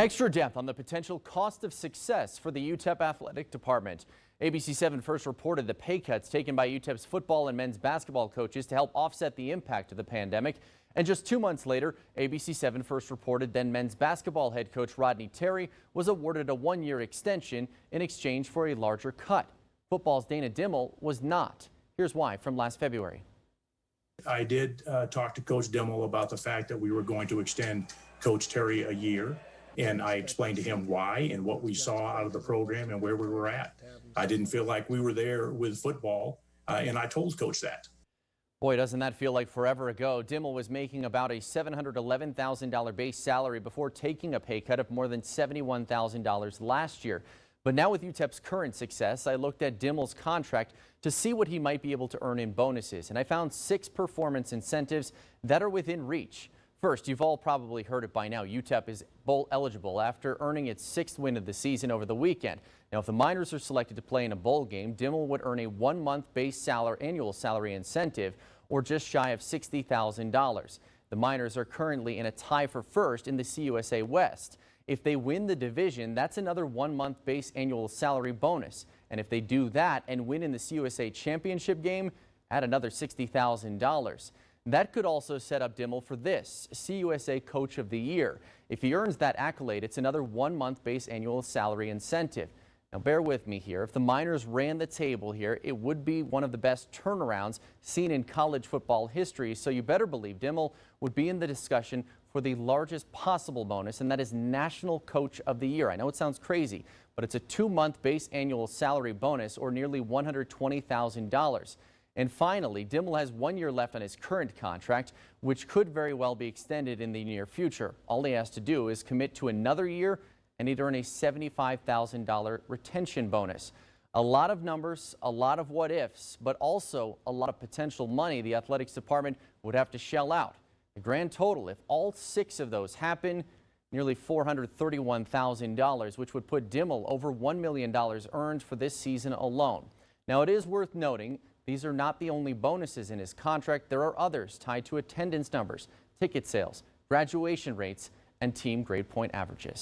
Extra depth on the potential cost of success for the UTEP athletic department. ABC7 first reported the pay cuts taken by UTEP's football and men's basketball coaches to help offset the impact of the pandemic. And just 2 months later, ABC7 first reported then men's basketball head coach Rodney Terry was awarded a one-year extension in exchange for a larger cut. Football's Dana Dimel was not. Here's why from last February. I did talk to Coach Dimel about the fact that we were going to extend Coach Terry a year. And I explained to him why and what we saw out of the program and where we were at. I didn't feel like we were there with football, and I told Coach that. Boy, doesn't that feel like forever ago. Dimel was making about a $711,000 base salary before taking a pay cut of more than $71,000 last year. But now with UTEP's current success, I looked at Dimel's contract to see what he might be able to earn in bonuses, and I found 6 performance incentives that are within reach. First, you've all probably heard it by now. UTEP is bowl eligible after earning its 6th win of the season over the weekend. Now, if the Miners are selected to play in a bowl game, Dimel would earn a 1-month base salary, annual salary incentive, or just shy of $60,000. The Miners are currently in a tie for first in the CUSA West. If they win the division, that's another 1-month base annual salary bonus. And if they do that and win in the CUSA championship game, add another $60,000. That could also set up Dimel for this, CUSA Coach of the Year. If he earns that accolade, it's another 1-month base annual salary incentive. Now, bear with me here. If the Miners ran the table here, it would be one of the best turnarounds seen in college football history. So you better believe Dimel would be in the discussion for the largest possible bonus, and that is National Coach of the Year. I know it sounds crazy, but it's a 2-month base annual salary bonus, or nearly $120,000. And finally, Dimel has 1 year left on his current contract, which could very well be extended in the near future. All he has to do is commit to another year, and he'd earn a $75,000 retention bonus. A lot of numbers, a lot of what ifs, but also a lot of potential money the athletics department would have to shell out. The grand total, if all 6 of those happen, nearly $431,000, which would put Dimel over $1 million earned for this season alone. Now, it is worth noting these are not the only bonuses in his contract. There are others tied to attendance numbers, ticket sales, graduation rates, and team grade point averages.